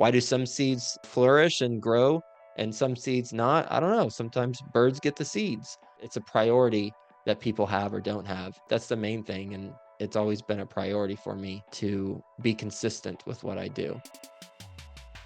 Why do some seeds flourish and grow and some seeds not? I don't know. Sometimes birds get the seeds. It's a priority that people have or don't have. That's the main thing. And it's always been a priority for me to be consistent with what I do.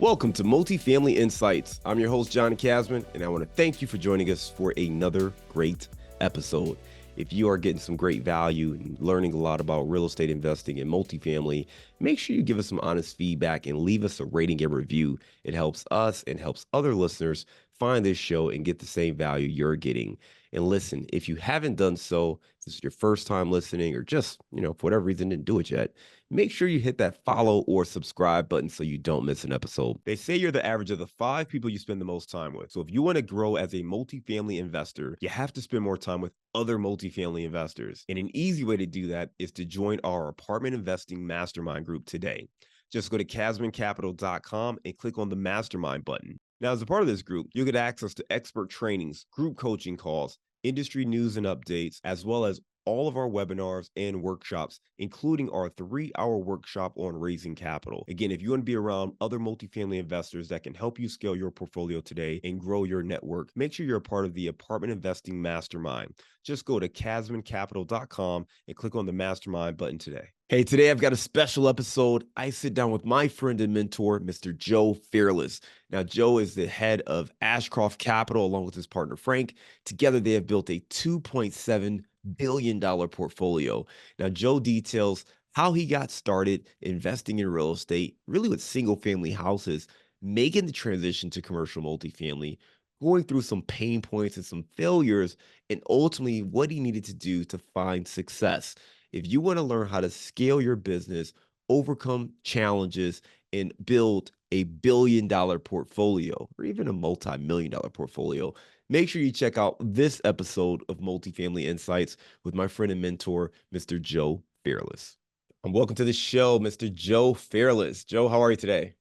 Welcome to Multifamily Insights. I'm your host, John Casman, and I want to thank you for joining us for another great episode. If you are getting some great value and learning a lot about real estate investing and multifamily, make sure you give us some honest feedback and leave us a rating and review. It helps us and helps other listeners find this show and get the same value you're getting. And listen, if you haven't done so, this is your first time listening or just, for whatever reason didn't do it yet, make sure you hit that follow or subscribe button so you don't miss an episode. They say you're the average of the 5 people you spend the most time with. So if you want to grow as a multifamily investor, you have to spend more time with other multifamily investors. And an easy way to do that is to join our apartment investing mastermind group today. Just go to casmancapital.com and click on the mastermind button. Now, as a part of this group, you'll get access to expert trainings, group coaching calls, industry news and updates, as well as all of our webinars and workshops, including our 3-hour workshop on raising capital. Again, if you want to be around other multifamily investors that can help you scale your portfolio today and grow your network, make sure you're a part of the Apartment Investing Mastermind. Just go to casmancapital.com and click on the Mastermind button today. Hey, today I've got a special episode. I sit down with my friend and mentor, Mr. Joe Fairless. Now, Joe is the head of Ashcroft Capital along with his partner, Frank. Together, they have built a $2.7 billion portfolio. Now, Joe details how he got started investing in real estate, really with single family houses, making the transition to commercial multifamily, going through some pain points and some failures, and ultimately what he needed to do to find success. If you want to learn how to scale your business, overcome challenges, and build a billion-dollar portfolio or even a multi-million-dollar portfolio, make sure you check out this episode of Multifamily Insights with my friend and mentor, Mr. Joe Fairless. And welcome to the show, Mr. Joe Fairless. Joe, how are you today?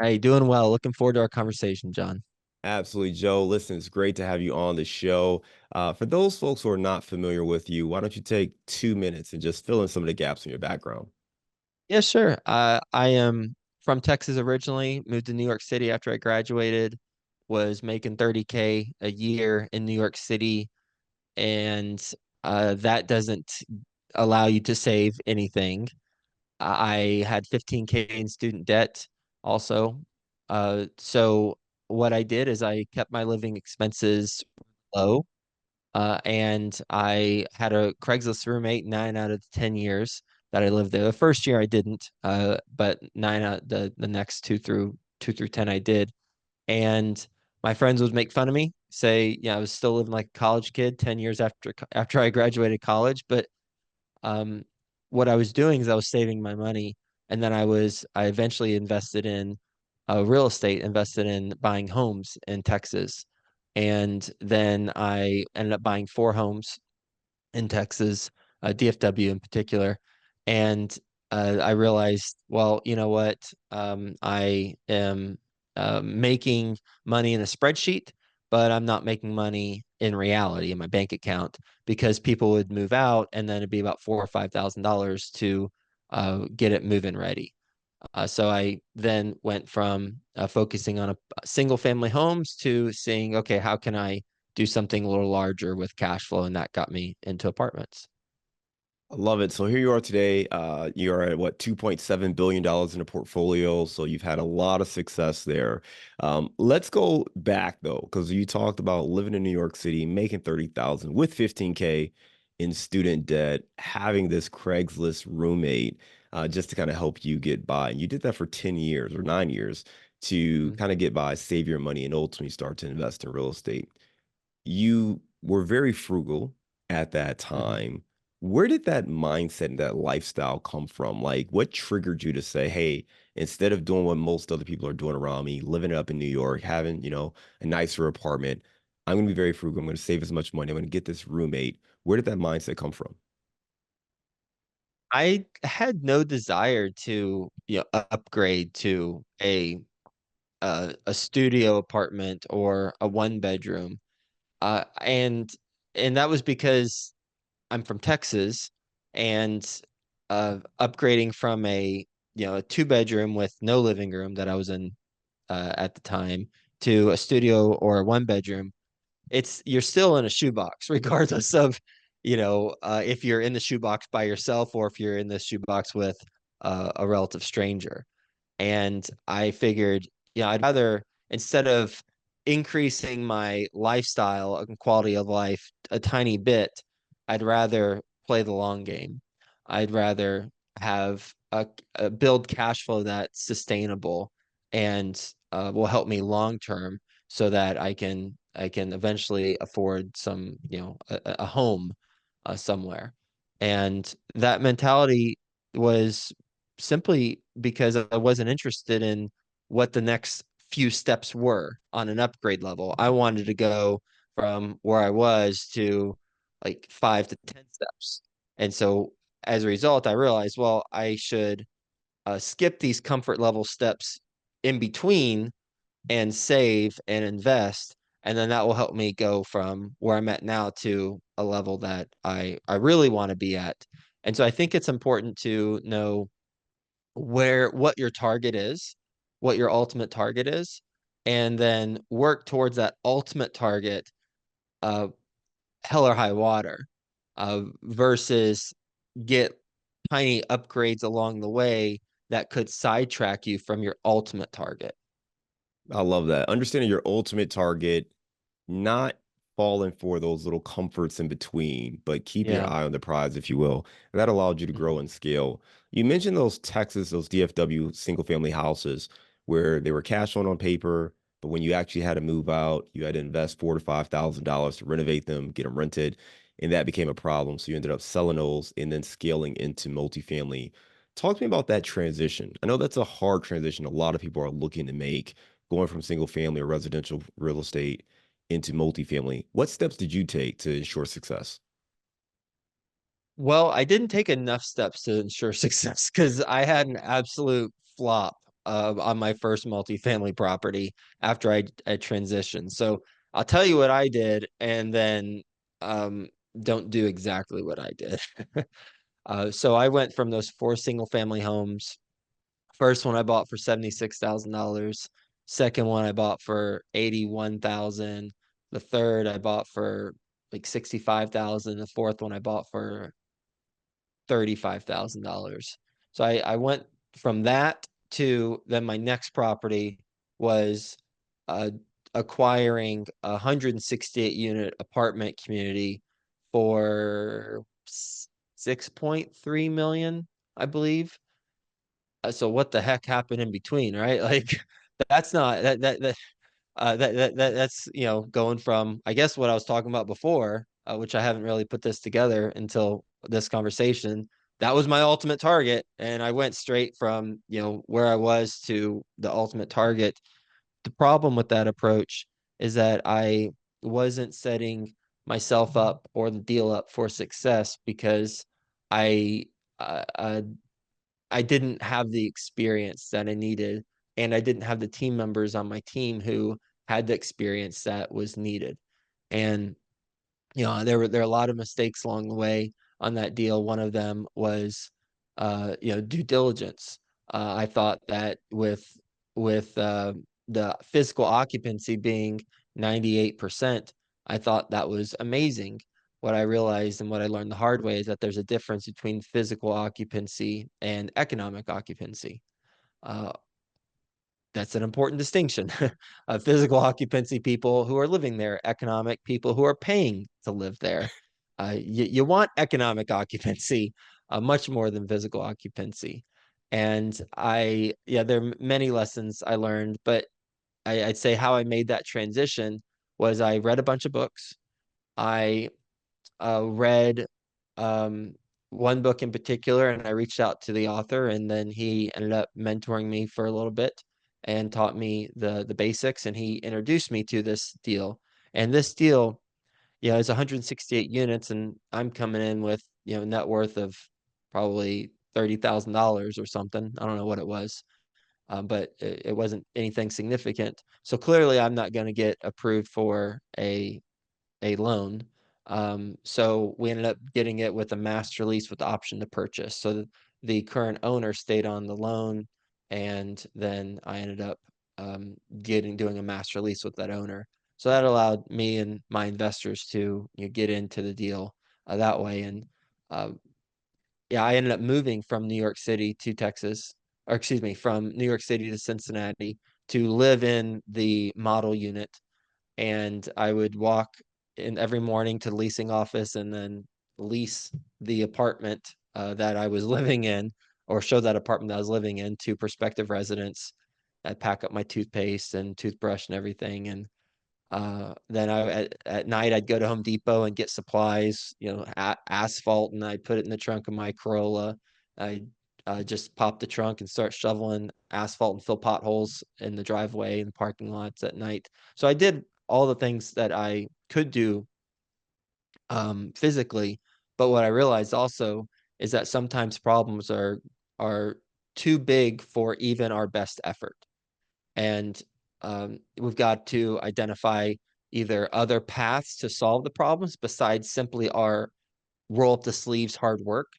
Hey, doing well. Looking forward to our conversation, John. Absolutely, Joe. Listen, it's great to have you on the show. For those folks who are not familiar with you, why don't you take 2 minutes and just fill in some of the gaps in your background? Yeah, sure. I am from Texas originally, moved to New York City after I graduated, was making 30K a year in New York City, and that doesn't allow you to save anything. I had 15K in student debt also. So what I did is I kept my living expenses low, and I had a Craigslist roommate 9 out of the 10 years that I lived there. The first year I didn't, but nine out the next two through 10 I did. And my friends would make fun of me, say, I was still living like a college kid 10 years after I graduated college. But um, what I was doing is I was saving my money, and then I eventually invested in real estate, invested in buying homes in Texas, and then I ended up buying 4 homes in Texas, DFW in particular, and I realized, well, you know what? I am making money in a spreadsheet, but I'm not making money in reality in my bank account because people would move out, and then it'd be about $4,000 or $5,000 to get it move-in ready. So I then went from focusing on a single family homes to seeing, okay, how can I do something a little larger with cash flow? And that got me into apartments. I love it. So here you are today. You are at what, $2.7 billion in a portfolio. So you've had a lot of success there. Let's go back though, because you talked about living in New York City, making 30,000 with 15K in student debt, having this Craigslist roommate just to kind of help you get by. And you did that for 10 years or 9 years to Mhm. kind of get by, save your money, and ultimately start to invest in real estate. You were very frugal at that Mhm. time. Where did that mindset and that lifestyle come from? Like, what triggered you to say, hey, instead of doing what most other people are doing around me, living up in New York, having, a nicer apartment, I'm going to be very frugal. I'm going to save as much money. I'm going to get this roommate. Where did that mindset come from? I had no desire to, upgrade to a studio apartment or a 1 bedroom. And that was because I'm from Texas, and upgrading from a 2 bedroom with no living room that I was in at the time to a studio or a one bedroom, you're still in a shoebox, regardless of, if you're in the shoebox by yourself or if you're in the shoebox with a relative stranger. And I figured, I'd rather, instead of increasing my lifestyle and quality of life a tiny bit, I'd rather play the long game. I'd rather have a build cash flow that's sustainable and will help me long term, so that I can eventually afford some, a home somewhere. And that mentality was simply because I wasn't interested in what the next few steps were on an upgrade level. I wanted to go from where I was to like 5 to 10 steps. And so as a result, I realized, well, I should skip these comfort level steps in between and save and invest. And then that will help me go from where I'm at now to a level that I really want to be at. And so I think it's important to know what your target is, what your ultimate target is, and then work towards that ultimate target, uh, hell or high water, versus get tiny upgrades along the way that could sidetrack you from your ultimate target. I love that. Understanding your ultimate target, not falling for those little comforts in between, but keeping your Yeah. eye on the prize, if you will. And that allowed you to grow and scale. You mentioned those DFW single family houses where they were cash on paper, but when you actually had to move out, you had to invest $4,000 to $5,000 to renovate them, get them rented, and that became a problem. So you ended up selling those and then scaling into multifamily. Talk to me about that transition. I know that's a hard transition a lot of people are looking to make, going from single family or residential real estate into multifamily. What steps did you take to ensure success? Well, I didn't take enough steps to ensure success because I had an absolute flop on my first multifamily property after I transitioned. So I'll tell you what I did, and then um, don't do exactly what I did. So I went from those four single family homes. First one I bought for $76,000. Second one I bought for 81,000. The third I bought for like 65,000. The fourth one I bought for $35,000. So I went from that to then my next property was uh, acquiring a 168 unit apartment community for 6.3 million, I believe. So what the heck happened in between, right? Like that's not that's going from, I guess, what I was talking about before, which I haven't really put this together until this conversation. That was my ultimate target, and I went straight from where I was to the ultimate target. The problem with that approach is that I wasn't setting myself up or the deal up for success because I uh, uh, I didn't have the experience that I needed, and I didn't have the team members on my team who had the experience that was needed. And there are a lot of mistakes along the way on that deal. One of them was due diligence. I thought that with the physical occupancy being 98%, I thought that was amazing. What I realized and what I learned the hard way is that there's a difference between physical occupancy and economic occupancy. Uh, that's an important distinction. Physical occupancy, people who are living there; economic, people who are paying to live there. You want economic occupancy much more than physical occupancy. And there are many lessons I learned, but I'd say how I made that transition was I read a bunch of books. I read um, one book in particular, and I reached out to the author, and then he ended up mentoring me for a little bit and taught me the basics, and he introduced me to this deal. And this deal, is 168 units, and I'm coming in with net worth of probably $30,000 or something. I don't know what it was, but it wasn't anything significant. So clearly, I'm not going to get approved for a loan. So we ended up getting it with a master lease with the option to purchase. So the current owner stayed on the loan, and then I ended up doing a master lease with that owner. So that allowed me and my investors to get into the deal that way. And uh, yeah, I ended up moving from New York City to Texas, or excuse me, from New York City to Cincinnati to live in the model unit. And I would walk in every morning to the leasing office and then lease the apartment that I was living in, or show that apartment that I was living in to prospective residents. I'd pack up my toothpaste and toothbrush and everything, and then at night I'd go to Home Depot and get supplies, asphalt, and I'd put it in the trunk of my Corolla. I just pop the trunk and start shoveling asphalt and fill potholes in the driveway and parking lots at night. So I did all the things that I could do physically, but what I realized also is that sometimes problems are too big for even our best effort. And we've got to identify either other paths to solve the problems besides simply our roll up the sleeves hard work,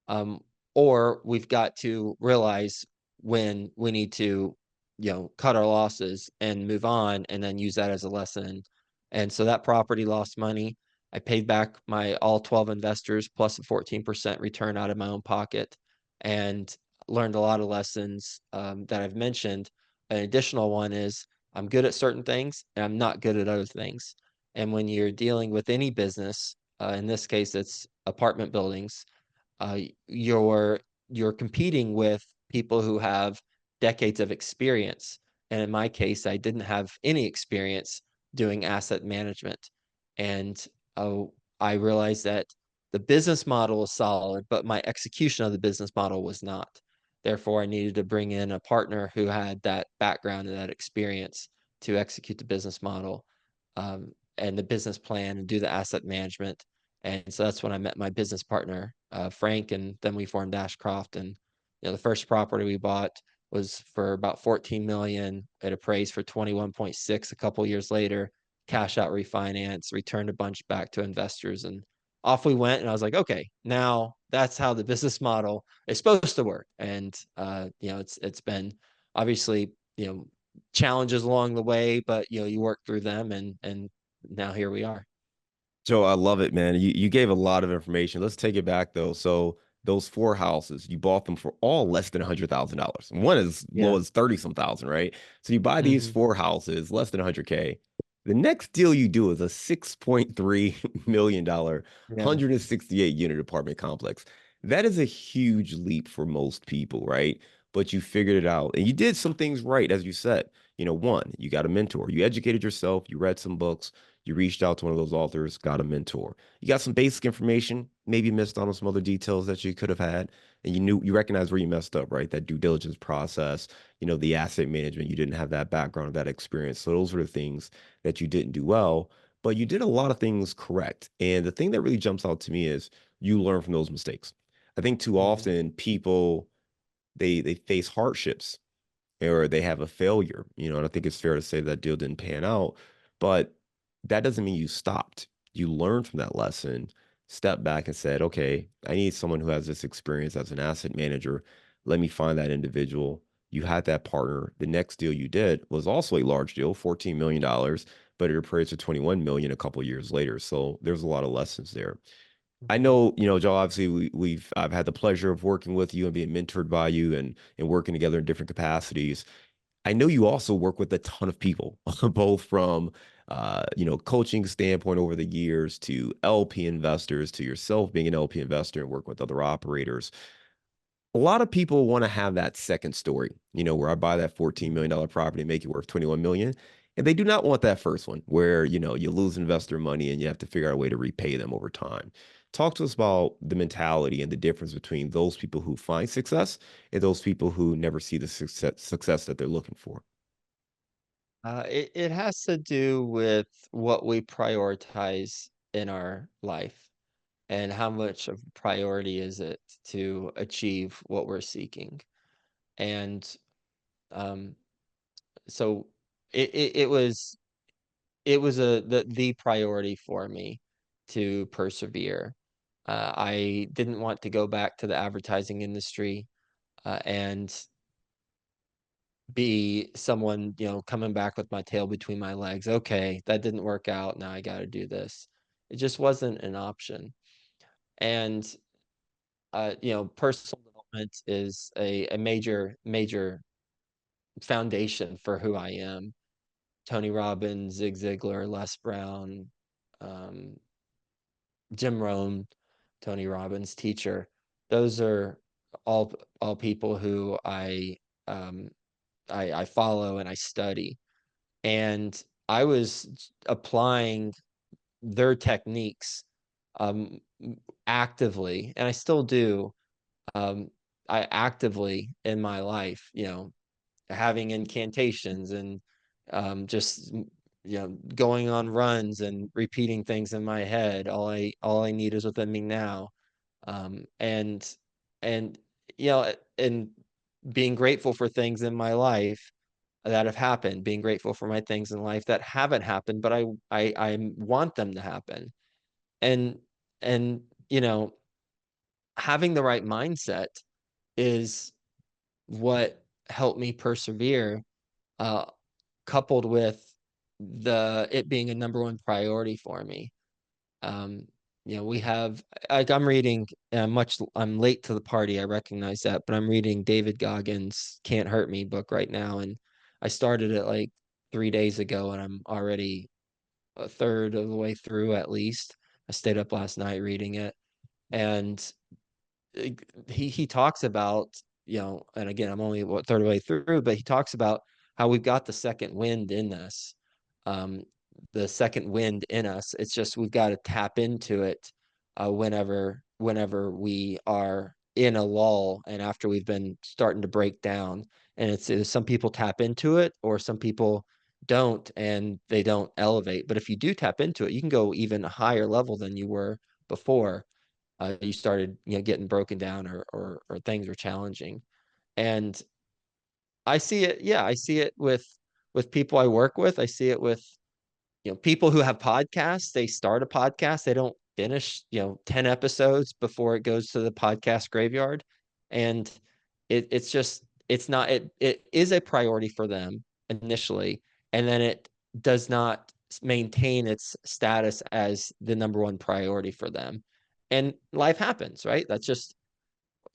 um, or we've got to realize when we need to, cut our losses and move on, and then use that as a lesson. And so that property lost money. I paid back my all 12 investors plus a 14% return out of my own pocket, and learned a lot of lessons that I've mentioned. An additional one is I'm good at certain things and I'm not good at other things. And when you're dealing with any business, in this case, it's apartment buildings, uh, you're competing with people who have decades of experience. And in my case, I didn't have any experience doing asset management. And uh, I realized that the business model is solid, but my execution of the business model was not. Therefore, I needed to bring in a partner who had that background and that experience to execute the business model, and the business plan and do the asset management. And so that's when I met my business partner, Frank, and then we formed Ashcroft. And the first property we bought was for about 14 million. It appraised for 21.6 a couple years later. Cash out refinance, returned a bunch back to investors, and off we went. And I was like, okay, now that's how the business model is supposed to work. And it's been obviously challenges along the way, but you work through them, and now here we are. Joe, I love it, man. You gave a lot of information. Let's take it back though. So those four houses, you bought them for all less than $100,000. One is low Yeah. as 30 some thousand, right? So you buy these Hmm. four houses, less than 100K. The next deal you do is a $6.3 million, Yeah. 168 unit apartment complex. That is a huge leap for most people, right? But you figured it out and you did some things right, as you said. One, you got a mentor, you educated yourself, you read some books, you reached out to one of those authors, got a mentor. You got some basic information, maybe missed out on some other details that you could have had, and you recognize where you messed up, right? That due diligence process, the asset management, you didn't have that background or that experience. So those were the things that you didn't do well, but you did a lot of things correct. And the thing that really jumps out to me is you learn from those mistakes. I think too Hmm. often people they face hardships or they have a failure, and I think it's fair to say that deal didn't pan out, but that doesn't mean you stopped. You learned from that lesson, stepped back and said, okay, I need someone who has this experience as an asset manager. Let me find that individual. You had that partner. The next deal you did was also a large deal, $14 million, but it appraised to 21 million a couple years later. So there's a lot of lessons there. I Hmm. know, Joe, obviously I've had the pleasure of working with you and being mentored by you and working together in different capacities. I know you also work with a ton of people, both from coaching standpoint over the years to LP investors to yourself being an LP investor and working with other operators. A lot of people want to have that second story, where I buy that $14 million property and make it worth 21 million. And they do not want that first one where, you lose investor money and you have to figure out a way to repay them over time. Talk to us about the mentality and the difference between those people who find success and those people who never see the success that they're looking for. It has to do with what we prioritize in our life, and how much of a priority is it to achieve what we're seeking. And um, so it was the priority for me to persevere. I didn't want to go back to the advertising industry, and be someone, coming back with my tail between my legs. Okay, that didn't work out. Now I got to do this. It just wasn't an option. And, personal development is a major, major foundation for who I am. Tony Robbins, Zig Ziglar, Les Brown, um, Jim Rohn, Tony Robbins' teacher. Those are all people who um, I follow and I study. And I was applying their techniques um, actively, and I still do. I actively in my life, having incantations and just going on runs and repeating things in my head. All I need is within me now. And and being grateful for things in my life that have happened, being grateful for my things in life that haven't happened, but I want them to happen. And and having the right mindset is what helped me persevere, uh, coupled with it being a number one priority for me. Um, we have, like, I'm reading, I'm late to the party. I recognize that, but I'm reading David Goggins' Can't Hurt Me book right now. And I started it like 3 days ago, and I'm already a third of the way through at least. I stayed up last night reading it. And he talks about, and again, I'm only third of the way through, but he talks about how we've got the second wind in us. Um, the second wind in us. It's just we've got to tap into it whenever we are in a lull and after we've been starting to break down. And it's some people tap into it or some people don't, and they don't elevate. But if you do tap into it, you can go even a higher level than you were before you started, getting broken down or things were challenging. And I see it, yeah, I see it with people I work with. I see it with, people who have podcasts. They start a podcast, they don't finish, 10 episodes before it goes to the podcast graveyard. And it's just, it is a priority for them initially, and then it does not maintain its status as the number one priority for them. And life happens, right? That's just,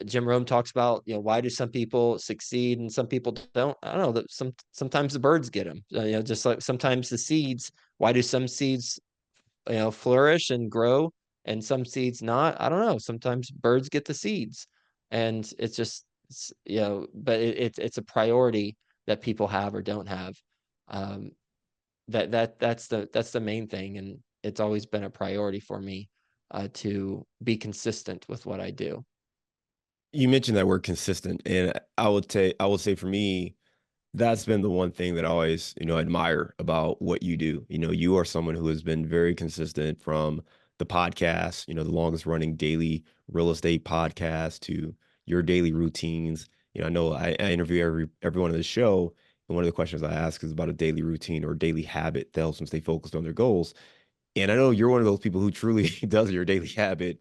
Jim Rome talks about, why do some people succeed and some people don't? I don't know, that sometimes the birds get them. Just like sometimes the seeds, why do some seeds, flourish and grow and some seeds not? I don't know. Sometimes birds get the seeds. And it's just, but it's a priority that people have or don't have. Um, that's the main thing, and it's always been a priority for me to be consistent with what I do. You mentioned that word consistent, and I would say for me, that's been the one thing that I always, admire about what you do. You are someone who has been very consistent from the podcast, the longest running daily real estate podcast to your daily routines. I know I interview everyone on the show, and one of the questions I ask is about a daily routine or daily habit that helps them stay focused on their goals. And I know you're one of those people who truly does your daily habit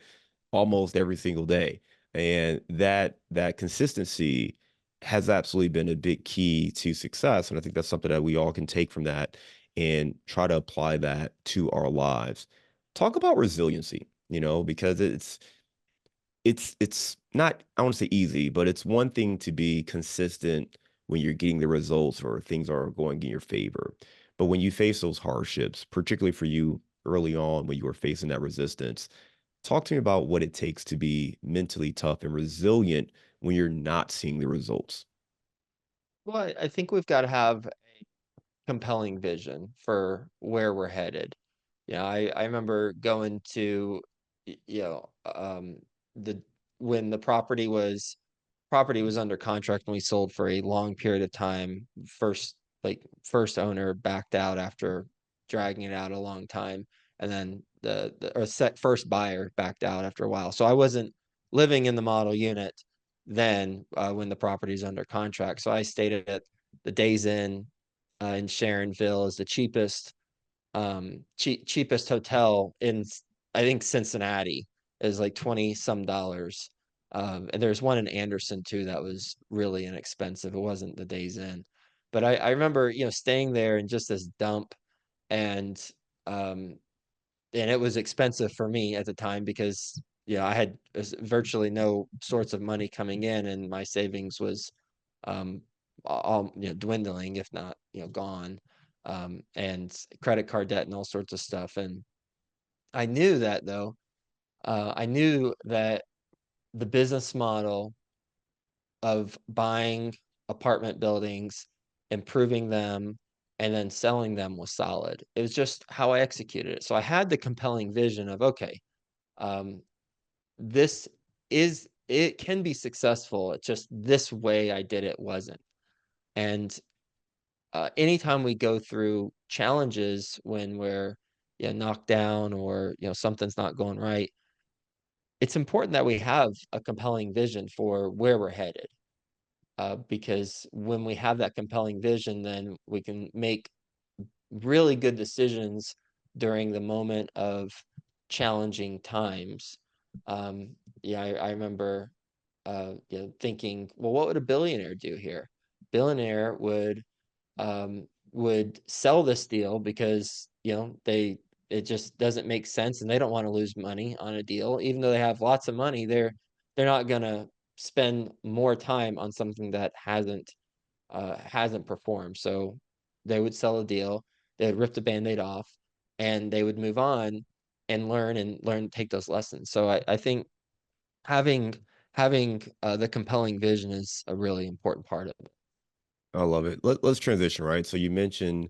almost every single day. And that consistency has absolutely been a big key to success. And I think that's something that we all can take from that and try to apply that to our lives. Talk about resiliency, because it's not, I want to say easy, but it's one thing to be consistent when you're getting the results or things are going in your favor. But when you face those hardships, particularly for you early on when you were facing that resistance, talk to me about what it takes to be mentally tough and resilient when you're not seeing the results. Well, I think we've got to have compelling vision for where we're headed. I remember going to, the when the property was under contract and we sold for a long period of time. First owner backed out after dragging it out a long time, and then first buyer backed out after a while. So I wasn't living in the model unit then when the property's under contract. So I stayed at the Days Inn in Sharonville is the cheapest hotel in, I think, Cincinnati is like 20 some dollars. And there's one in Anderson too that was really inexpensive. It wasn't the Days Inn. But I remember, staying there in just this dump, and um, and it was expensive for me at the time because I had virtually no sorts of money coming in, and my savings was um, all dwindling, if not gone, and credit card debt and all sorts of stuff. And I knew that though. I knew that the business model of buying apartment buildings, improving them, and then selling them was solid. It was just how I executed it. So I had the compelling vision of, okay, um, this it can be successful. It's just this way I did it wasn't. And anytime we go through challenges when we're knocked down, or something's not going right, it's important that we have a compelling vision for where we're headed. Because when we have that compelling vision, then we can make really good decisions during the moment of challenging times. I remember thinking, well, what would a billionaire do here? Billionaire would sell this deal because it just doesn't make sense, and they don't want to lose money on a deal. Even though they have lots of money, they're not gonna spend more time on something that hasn't performed. So they would sell a deal, they would rip the band-aid off, and they would move on and learn, take those lessons. So I think having the compelling vision is a really important part of it. I love it. Let's transition, right? So you mentioned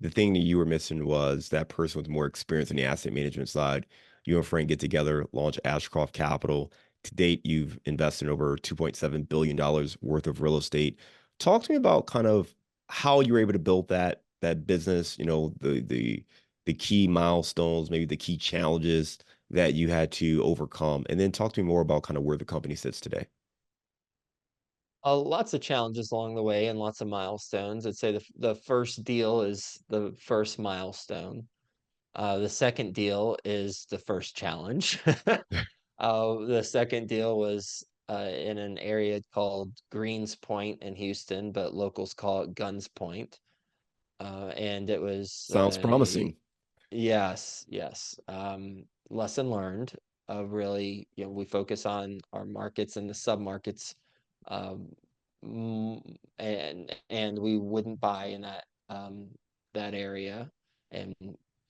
the thing that you were missing was that person with more experience in the asset management side. You and Frank get together, launch Ashcroft Capital. To date, you've invested over $2.7 billion worth of real estate. Talk to me about kind of how you were able to build that business, the key milestones, maybe the key challenges that you had to overcome. And then talk to me more about kind of where the company sits today. Lots of challenges along the way and lots of milestones. I'd say the first deal is the first milestone. The second deal is the first challenge. The second deal was in an area called Greens Point in Houston, but locals call it Guns Point. And it was Sounds promising. yes, yes. Lesson learned. Really, we focus on our markets and the submarkets, um, and we wouldn't buy in that area, and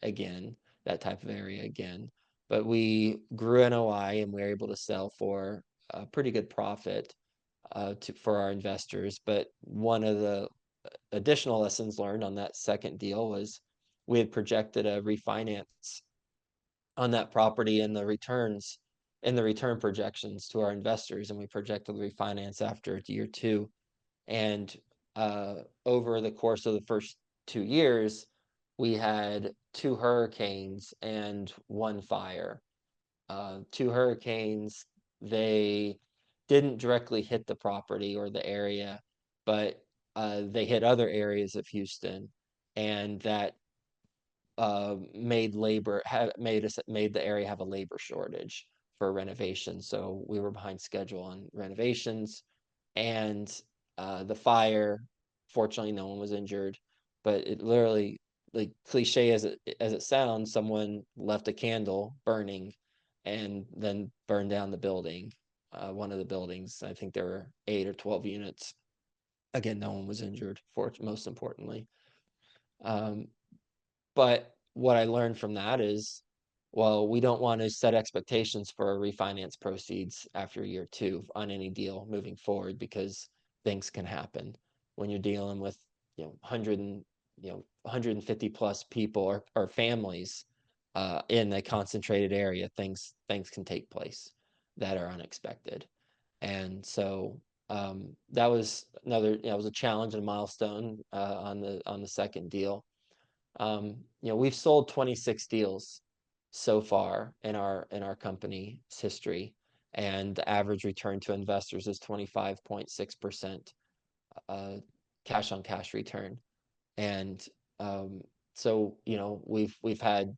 again, that type of area again. But we grew NOI, and we were able to sell for a pretty good profit for our investors. But one of the additional lessons learned on that second deal was we had projected a refinance on that property and the return projections to our investors, and we projected the refinance after year two. And over the course of the first 2 years, we had two hurricanes and one fire. Two hurricanes, they didn't directly hit the property or the area, but they hit other areas of Houston, and that made the area have a labor shortage for renovation. So we were behind schedule on renovations, and the fire. Fortunately, no one was injured, but it literally, like cliche as it sounds, someone left a candle burning, and then burned down the building. One of the buildings, I think there were 8 or 12 units. Again, no one was injured. For most importantly, um, but what I learned from that is, well, we don't want to set expectations for refinance proceeds after year two on any deal moving forward, because things can happen when you're dealing with 150 plus people, or families in a concentrated area. Things can take place that are unexpected. And so that was was a challenge and a milestone on the second deal. We've sold 26 deals so far in our company's history, and the average return to investors is 25.6% uh, cash on cash return. And so we've had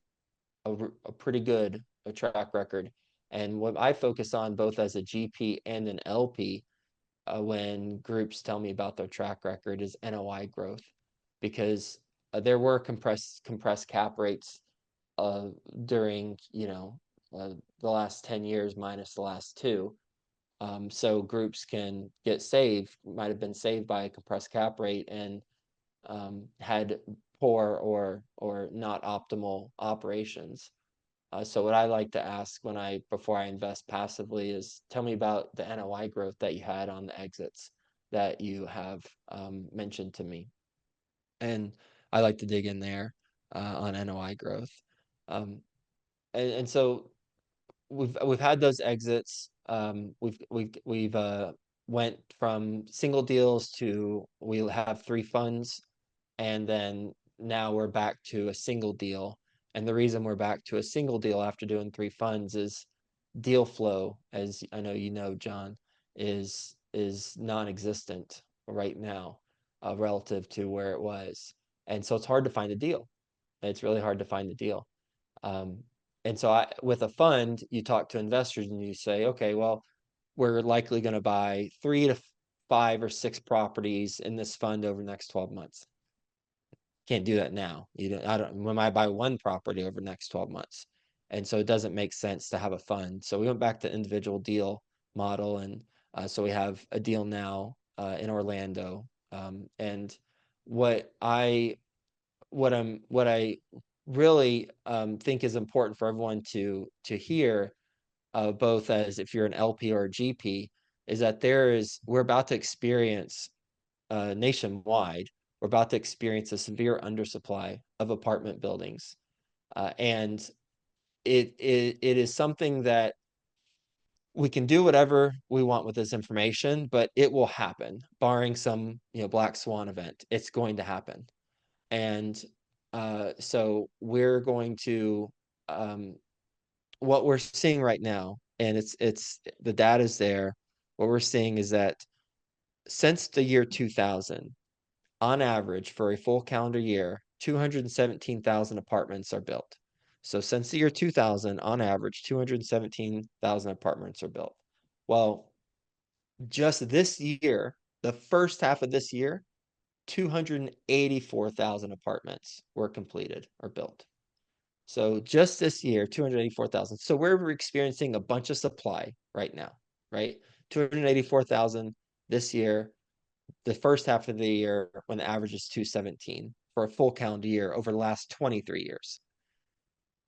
a pretty good track record. And what I focus on, both as a GP and an LP, when groups tell me about their track record is NOI growth, because there were compressed cap rates during the last 10 years minus the last two. So groups can get saved, might have been saved by a compressed cap rate, and had poor or not optimal operations. So what I like to ask before I invest passively is, tell me about the NOI growth that you had on the exits that you have mentioned to me. And I like to dig in there on NOI growth. And so we've had those exits. We've went from single deals to, we have 3 funds, and then now we're back to a single deal. And the reason we're back to a single deal after doing 3 funds is deal flow, as I know you know, John, is non-existent right now relative to where it was. And so it's hard to find a deal. It's really hard to find a deal. And so with a fund, you talk to investors and you say, okay, well, we're likely going to buy 3 to 5 or 6 properties in this fund over the next 12 months. Can't do that now. When I buy 1 property over the next 12 months. And so it doesn't make sense to have a fund. So we went back to individual deal model. And so we have a deal now in Orlando. And what I really think is important for everyone to hear, both as if you're an LP or a GP, is that we're about to experience nationwide, we're about to experience a severe undersupply of apartment buildings. And it is something that we can do whatever we want with this information, but it will happen, barring some black swan event. It's going to happen. And so we're going to, what we're seeing right now, and it's the data is there. What we're seeing is that since the year 2000, on average, for a full calendar year, 217,000 apartments are built. So since the year 2000, on average, 217,000 apartments are built. Well, just this year, the first half of this year, 284,000 apartments were completed or built. So just this year, 284,000. So we're experiencing a bunch of supply right now, right? 284,000 this year, the first half of the year, when the average is 217 for a full calendar year over the last 23 years.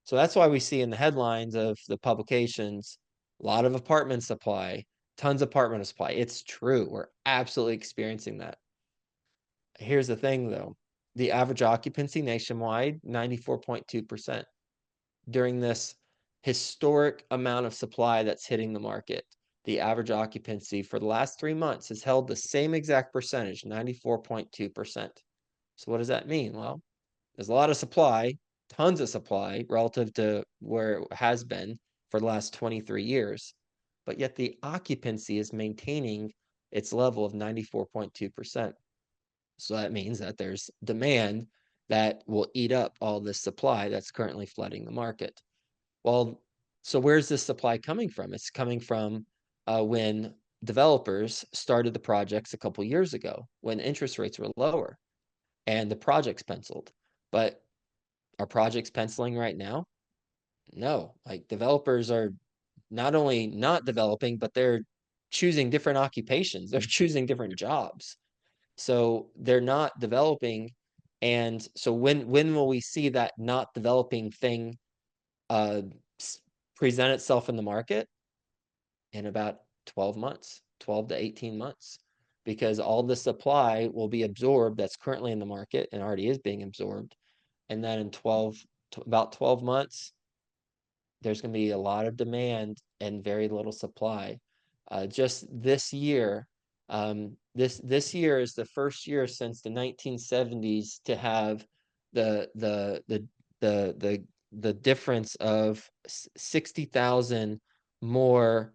So that's why we see in the headlines of the publications, a lot of apartment supply, tons of apartment supply. It's true. We're absolutely experiencing that. Here's the thing, though. The average occupancy nationwide, 94.2%. During this historic amount of supply that's hitting the market, the average occupancy for the last 3 months has held the same exact percentage, 94.2%. So what does that mean? Well, there's a lot of supply, tons of supply relative to where it has been for the last 23 years, but yet the occupancy is maintaining its level of 94.2%. So that means that there's demand that will eat up all this supply that's currently flooding the market. Well, so where's this supply coming from? It's coming from when developers started the projects a couple years ago, when interest rates were lower and the projects penciled. But are projects penciling right now? No. Like, developers are not only not developing, but they're choosing different occupations. They're choosing different jobs. So they're not developing. And so when will we see that not developing thing present itself in the market? In about 12 months, 12 to 18 months, because all the supply will be absorbed that's currently in the market and already is being absorbed. And then in about 12 months, there's going to be a lot of demand and very little supply. Just this year, this year is the first year since the 1970s to have the difference of 60,000 more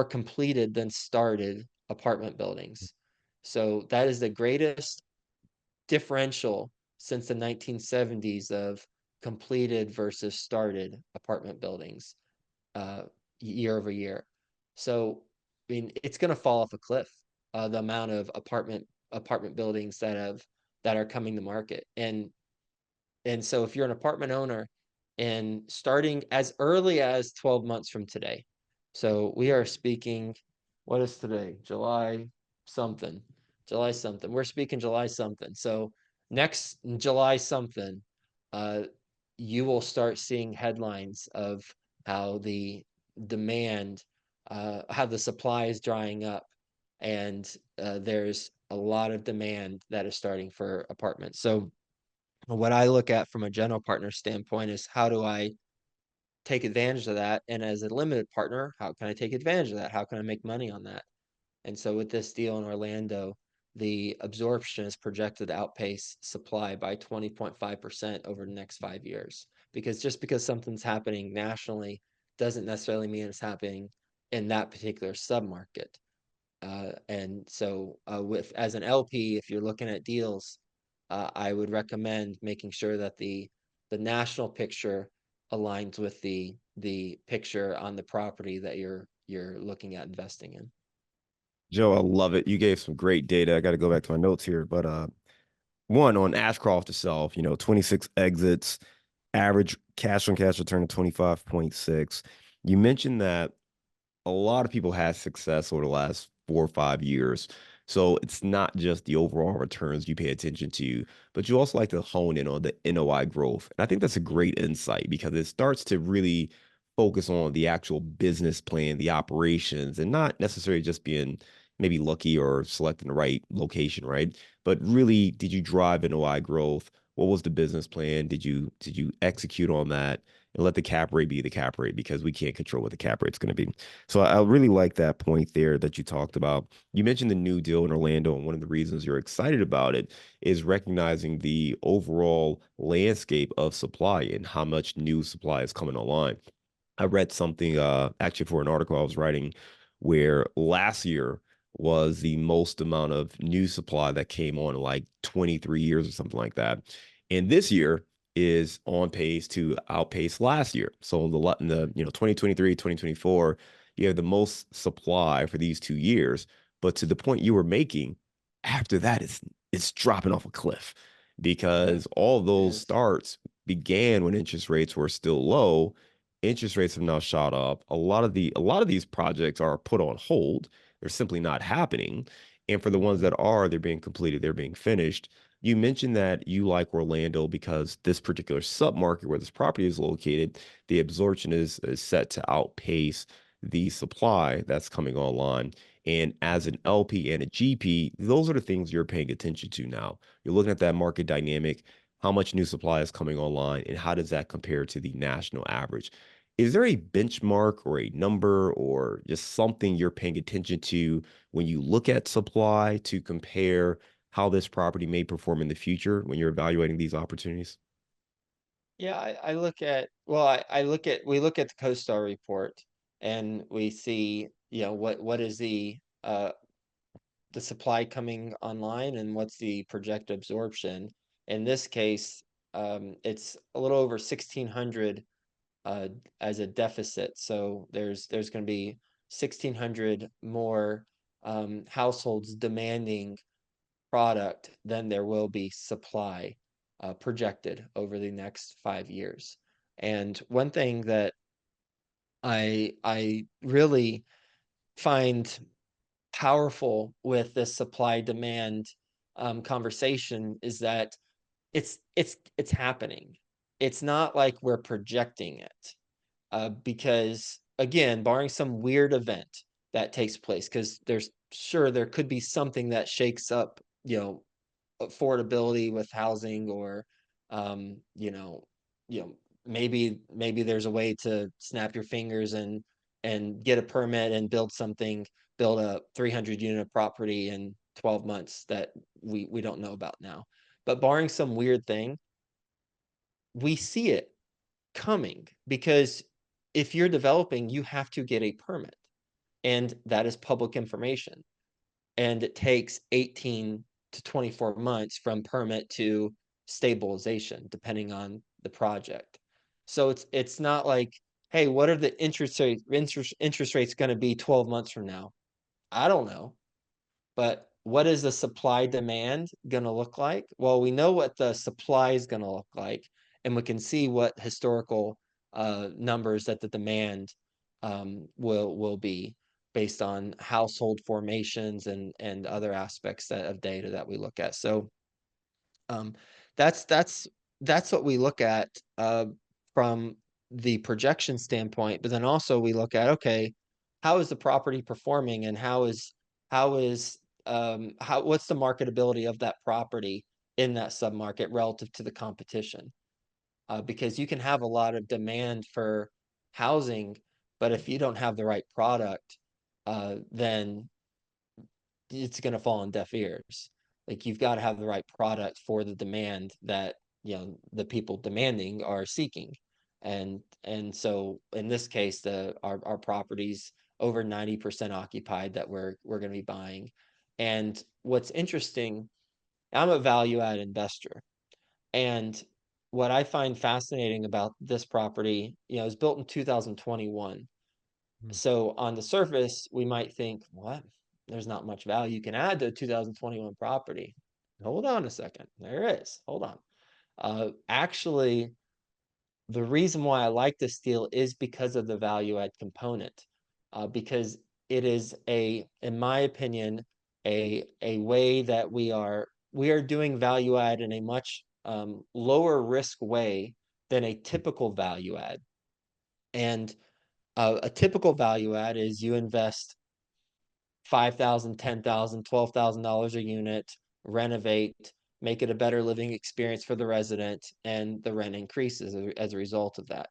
completed than started apartment buildings. So that is the greatest differential since the 1970s of completed versus started apartment buildings year over year. So mean, it's going to fall off a cliff. The amount of apartment buildings that are coming to market, and so if you're an apartment owner and starting as early as 12 months from today, so we are speaking, what is today? July something. July something. We're speaking July something. So next July something, uh, you will start seeing headlines of how the demand, how the supply is drying up, and there's a lot of demand that is starting for apartments. So what I look at from a general partner standpoint is how do I take advantage of that? And as a limited partner, how can I take advantage of that? How can I make money on that? And so with this deal in Orlando, the absorption is projected to outpace supply by 20.5% over the next 5 years. Because just because something's happening nationally doesn't necessarily mean it's happening in that particular submarket. And so with as an LP, if you're looking at deals, I would recommend making sure that the national picture aligns with the picture on the property that you're looking at investing in. Joe, I love it. You gave some great data. I got to go back to my notes here, but one on Ashcroft itself, 26 exits, average cash on cash return of 25.6. You mentioned that a lot of people had success over the last 4 or 5 years. So it's not just the overall returns you pay attention to, but you also like to hone in on the NOI growth. And I think that's a great insight because it starts to really focus on the actual business plan, the operations, and not necessarily just being maybe lucky or selecting the right location, right? But really, did you drive NOI growth? What was the business plan? Did you execute on that? And let the cap rate be the cap rate because we can't control what the cap rate's going to be. So I really like that point there that you talked about. You mentioned the new deal in Orlando, and one of the reasons you're excited about it is recognizing the overall landscape of supply and how much new supply is coming online. I read something actually for an article I was writing where last year was the most amount of new supply that came on in like 23 years or something like that. And this year is on pace to outpace last year. So in the 2023, 2024, you have the most supply for these 2 years. But to the point you were making, after that, it's dropping off a cliff Yeah, because all it those is. starts began when interest rates were still low. Interest rates have now shot up. A lot of these projects are put on hold. They're simply not happening. And for the ones Mhm. that are, they're being completed, they're being finished. You mentioned that you like Orlando because this particular submarket where this property is located, the absorption is set to outpace the supply that's coming online. And as an LP and a GP, those are the things you're paying attention to now. You're looking at that market dynamic, how much new supply is coming online, and how does that compare to the national average? Is there a benchmark or a number or just something you're paying attention to when you look at supply to compare how this property may perform in the future when you're evaluating these opportunities? Yeah, I look at, well, I look at, we look at the CoStar report and we see, what is the supply coming online and what's the projected absorption. In this case, it's a little over 1,600 uh, as a deficit. So there's going to be 1,600 more households demanding product than there will be supply projected over the next 5 years. And one thing that I really find powerful with this supply demand conversation is that it's happening. It's not like we're projecting it, because again, barring some weird event that takes place, because there could be something that shakes up, affordability with housing, or um, you know, you know, maybe there's a way to snap your fingers and get a permit and build a 300 unit property in 12 months that we don't know about now. But barring some weird thing, we see it coming, because if you're developing, you have to get a permit, and that is public information, and it takes 18 to 24 months from permit to stabilization depending on the project. So it's not like, hey, what are the interest rates going to be 12 months from now? I don't know. But what is the supply demand going to look like? Well, we know what the supply is going to look like, and we can see what historical numbers that the demand will be based on household formations and other aspects of data that we look at. So um, that's that's that's what we look at from the projection standpoint. But then also we look at, okay, how is the property performing, and how what's the marketability of that property in that submarket relative to the competition? Because you can have a lot of demand for housing, but if you don't have the right product, then it's going to fall on deaf ears. Like, you've got to have the right product for the demand that, the people demanding are seeking. And so in this case, our properties over 90% occupied that we're going to be buying. And what's interesting, I'm a value add investor, and what I find fascinating about this property, it was built in 2021. So on the surface, we might think, what? There's not much value you can add to a 2021 property. Hold on a second. There is. Hold on. Actually, the reason why I like this deal is because of the value add component, because it is in my opinion, a way that we are doing value add in a much lower risk way than a typical value add. And a typical value add is you invest $5,000, $10,000, $12,000 a unit, renovate, make it a better living experience for the resident, and the rent increases as a result of that.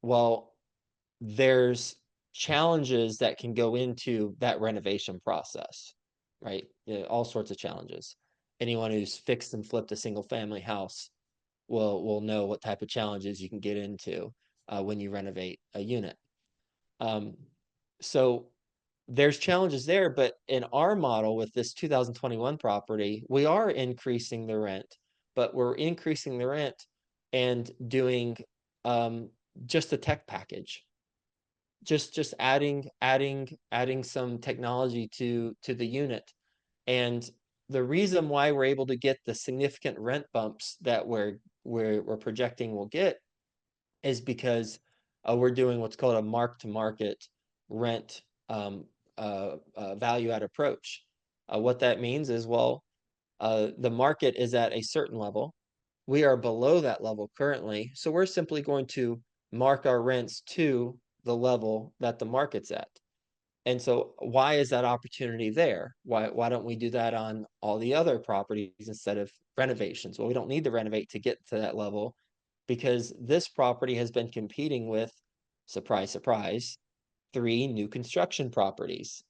Well, there's challenges that can go into that renovation process, right? All sorts of challenges. Anyone who's fixed and flipped a single family house will know what type of challenges you can get into when you renovate a unit. So there's challenges there, but in our model with this 2021 property, we are increasing the rent, but we're increasing the rent and doing just a tech package, just adding some technology to the unit. And the reason why we're able to get the significant rent bumps that we're projecting we'll get is because we're doing what's called a mark-to-market rent value add approach. What that means is, well, the market is at a certain level. We are below that level currently, so we're simply going to mark our rents to the level that the market's at. And so why is that opportunity there? Why don't we do that on all the other properties instead of renovations? Well, we don't need to renovate to get to that level, because this property has been competing with, surprise, surprise, 3 new construction properties.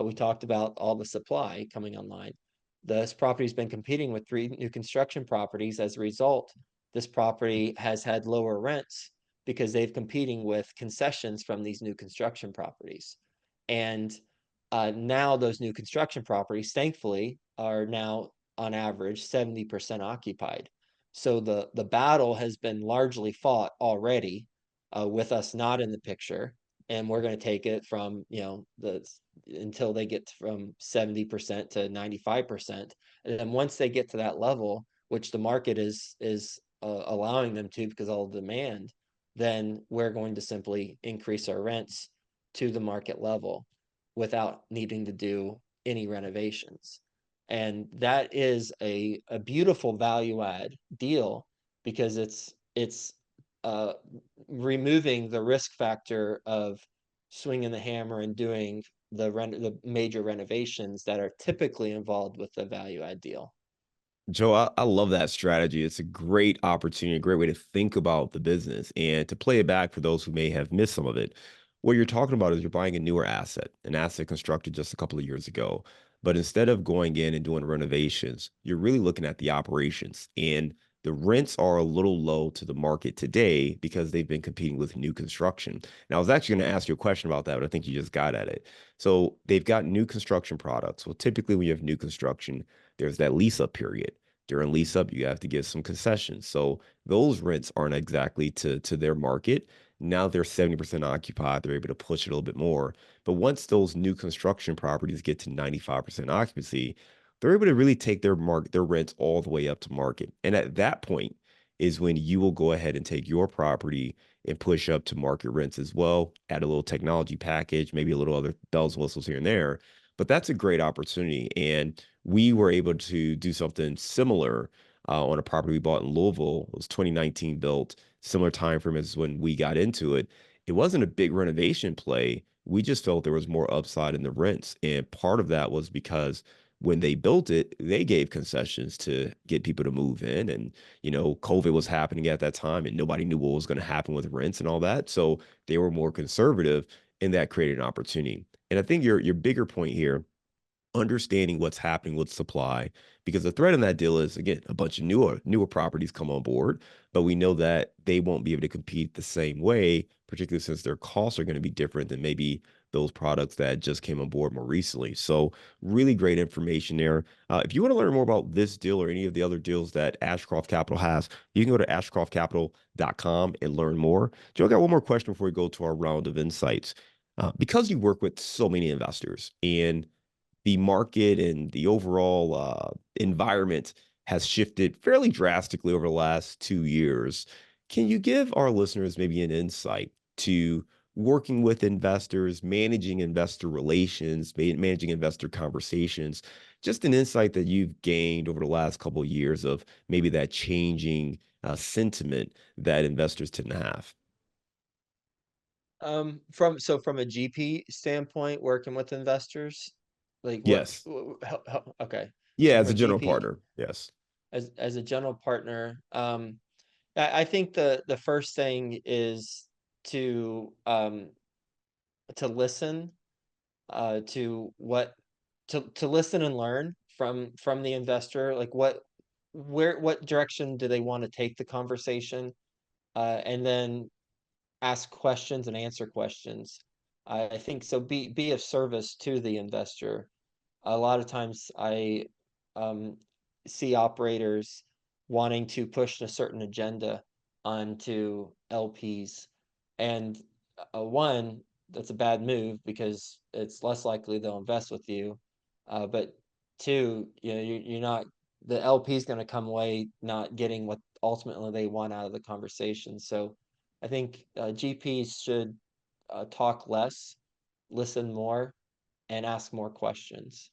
We talked about all the supply coming online. This property's been competing with 3 new construction properties. As a result, this property has had lower rents because they've competing with concessions from these new construction properties. And now those new construction properties, thankfully, are now on average 70% occupied. So the battle has been largely fought already with us not in the picture, and we're going to take it from until they get from 70% to 95%, and then once they get to that level, which the market is allowing them to because of all the demand, then we're going to simply increase our rents to the market level without needing to do any renovations. And that is a beautiful value add deal, because it's removing the risk factor of swinging the hammer and doing the major renovations that are typically involved with the value add deal. Joe, I love that strategy. It's a great opportunity, a great way to think about the business. And to play it back for those who may have missed some of it, what you're talking about is you're buying a newer asset, an asset constructed just a couple of years ago. But instead of going in and doing renovations, you're really looking at the operations. And the rents are a little low to the market today because they've been competing with new construction. And I was actually going to ask you a question about that, but I think you just got at it. So they've got new construction products. Well, typically when you have new construction, there's that lease up period. During lease up, you have to give some concessions. So those rents aren't exactly to their market. Now they're 70% occupied. They're able to push it a little bit more. But once those new construction properties get to 95% occupancy, they're able to really take their rents all the way up to market. And at that point is when you will go ahead and take your property and push up to market rents as well, add a little technology package, maybe a little other bells and whistles here and there. But that's a great opportunity. And we were able to do something similar on a property we bought in Louisville. It was 2019 built, similar time frame as when we got into it. It wasn't a big renovation play. We just felt there was more upside in the rents. And part of that was because when they built it, they gave concessions to get people to move in. And, COVID was happening at that time and nobody knew what was going to happen with rents and all that. So they were more conservative and that created an opportunity. And I think your bigger point here, understanding what's happening with supply, because the threat in that deal is, again, a bunch of newer properties come on board, but we know that they won't be able to compete the same way, particularly since their costs are going to be different than maybe those products that just came on board more recently. So really great information there. If you want to learn more about this deal or any of the other deals that Ashcroft Capital has, you can go to ashcroftcapital.com and learn more. Joe, I got one more question before we go to our round of insights. Because you work with so many investors and the market and the overall environment has shifted fairly drastically over the last 2 years. Can you give our listeners maybe an insight to working with investors, managing investor relations, managing investor conversations, just an insight that you've gained over the last couple of years of maybe that changing sentiment that investors tend to have? From a GP standpoint, working with investors, like what? Yes. Okay, Yeah, so as for a general GP, partner. Yes. as a general partner, I think the first thing is to listen, to what to listen and learn from the investor, like what direction do they want to take the conversation, and then ask questions and answer questions. I think so. Be of service to the investor. A lot of times I um, see operators wanting to push a certain agenda onto LPs, and one, that's a bad move because it's less likely they'll invest with you. But two, you're not, the LP is going to come away not getting what ultimately they want out of the conversation. So I think GPs should talk less, listen more, and ask more questions.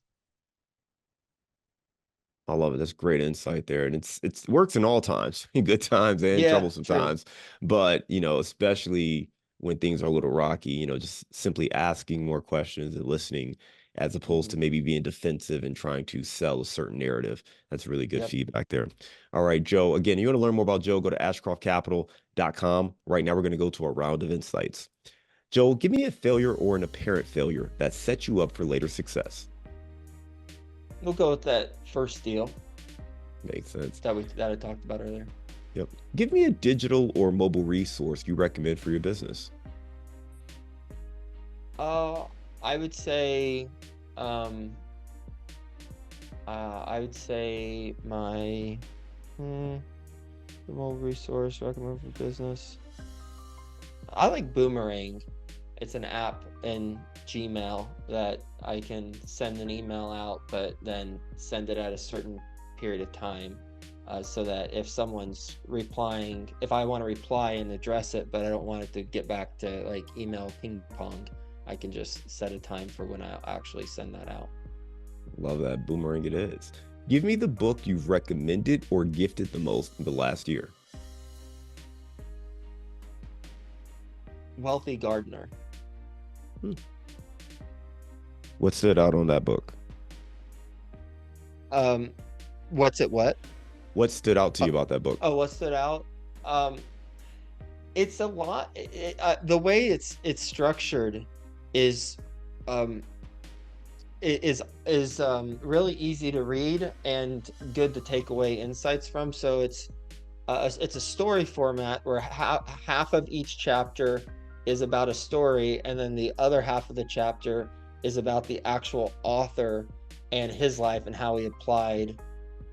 I love it. That's great insight there. And it's works in all times, in good times and Yeah, troublesome true. times. But, especially when things are a little rocky, just simply asking more questions and listening as opposed Hmm. to maybe being defensive and trying to sell a certain narrative. That's really good Yep. feedback there. All right, Joe. Again, you want to learn more about Joe, go to ashcroftcapital.com. Right now, we're going to go to a round of insights. Joe, give me a failure or an apparent failure that set you up for later success. We'll go with that first deal Makes sense. that I talked about earlier. Yep. Give me a digital or mobile resource you recommend for your business. Uh, I would say, um, I would say my mobile resource recommend for business. I like Boomerang. It's an app in Gmail that I can send an email out, but then send it at a certain period of time. So that if someone's replying, if I want to reply and address it, but I don't want it to get back to like email ping pong, I can just set a time for when I actually send that out. Love that. Boomerang it is. Give me the book you've recommended or gifted the most in the last year. Wealthy Gardener. Hmm. What stood out on that book? Um, what's it? What? What stood out to Uh, you about that book? oh, what stood out? Um, it's a lot. The way it's structured is um really easy to read and good to take away insights from. So it's a story format where half of each chapter is about a story, and then the other half of the chapter is about the actual author and his life and how he applied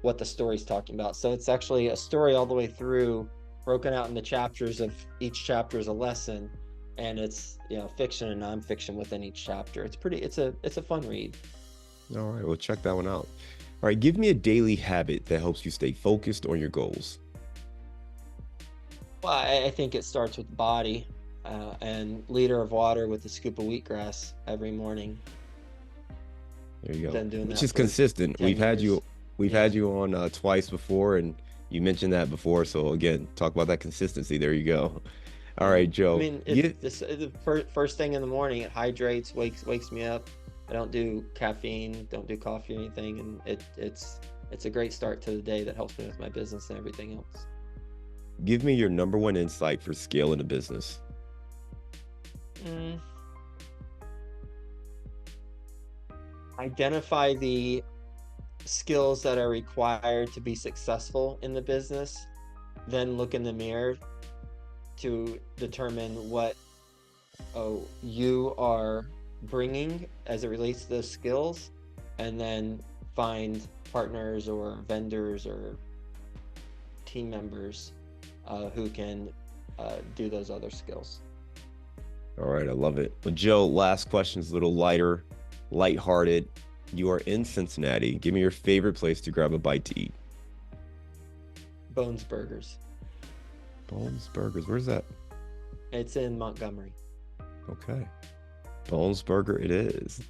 what the story's talking about. So it's actually a story all the way through, broken out into chapters. Of each chapter is a lesson, and it's, you know, fiction and nonfiction within each chapter. It's a fun read. All right, well, check that one out. All right, give me a daily habit that helps you stay focused on your goals. Well, I think it starts with the body, and liter of water with a scoop of wheatgrass every morning. There you go. Been doing Which that is for consistent. 10 years. We've Yeah. had you on twice before, and you mentioned that before. So again, talk about that consistency. There you go. All Yeah. right, I Joe. mean, the first thing in the morning, it hydrates, wakes me up. I don't do caffeine, don't do coffee or anything, and it's a great start to the day that helps me with my business and everything else. Give me your number one insight for scaling a business. Mm, Identify the skills that are required to be successful in the business, then look in the mirror to determine what you are bringing as it relates to those skills, and then find partners or vendors or team members who can do those other skills. All right, I love it. Well, Joe, last question is a little lighter, lighthearted. You are in Cincinnati. Give me your favorite place to grab a bite to eat. Bones Burgers. Bones Burgers. Where's that? It's in Montgomery. Okay. Bones Burger it is.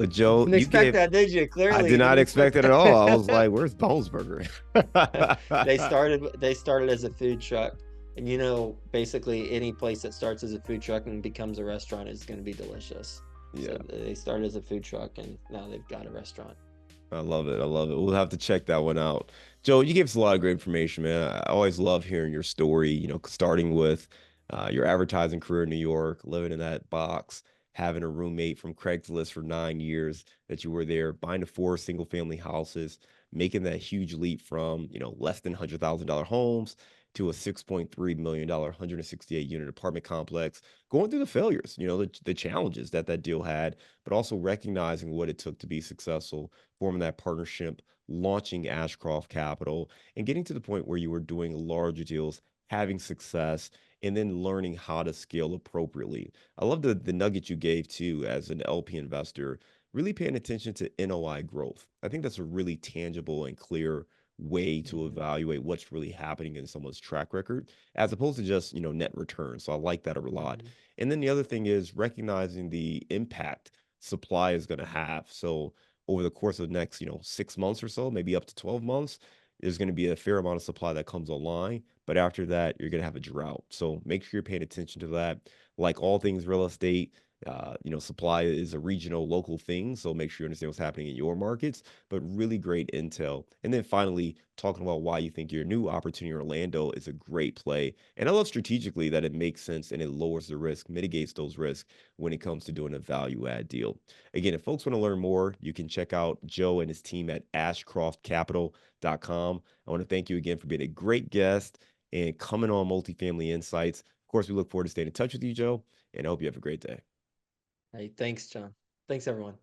Joe, Didn't expect that, did you? I Clearly, did you not didn't expect it at all. I was like, where's Bones Burger? They started as a food truck, and you know, basically any place that starts as a food truck and becomes a restaurant is going to be delicious. Yeah, So they started as a food truck, and now they've got a restaurant. I love it. I love it. We'll have to check that one out. Joe, you gave us a lot of great information, man. I always love hearing your story, you know, starting with your advertising career in New York, living in that box, having a roommate from Craigslist for 9 years that you were there, buying the 4 single-family houses, making that huge leap from, you know, less than $100,000 homes to a $6.3 million, 168 unit apartment complex, going through the failures, you know, the challenges that that deal had, but also recognizing what it took to be successful, forming that partnership, launching Ashcroft Capital, and getting to the point where you were doing larger deals, having success, and then learning how to scale appropriately. I love the nugget you gave too as an LP investor, really paying attention to NOI growth. I think that's a really tangible and clear way to Mhm. evaluate what's really happening in someone's track record as opposed to just, you know, net return. So I like that a lot. Mhm. And then the other thing is recognizing the impact supply is going to have. So over the course of the next, you know, 6 months or so, maybe up to 12 months, there's going to be a fair amount of supply that comes online. But after that, you're going to have a drought. So make sure you're paying attention to that. Like all things real estate, you know, supply is a regional, local thing. So make sure you understand what's happening in your markets, but really great intel. And then finally, talking about why you think your new opportunity in Orlando is a great play. And I love strategically that it makes sense and it lowers the risk, mitigates those risks when it comes to doing a value add deal. Again, if folks want to learn more, you can check out Joe and his team at ashcroftcapital.com. I want to thank you again for being a great guest and coming on Multifamily Insights. Of course, we look forward to staying in touch with you, Joe, and I hope you have a great day. Hey, thanks, John. Thanks, everyone.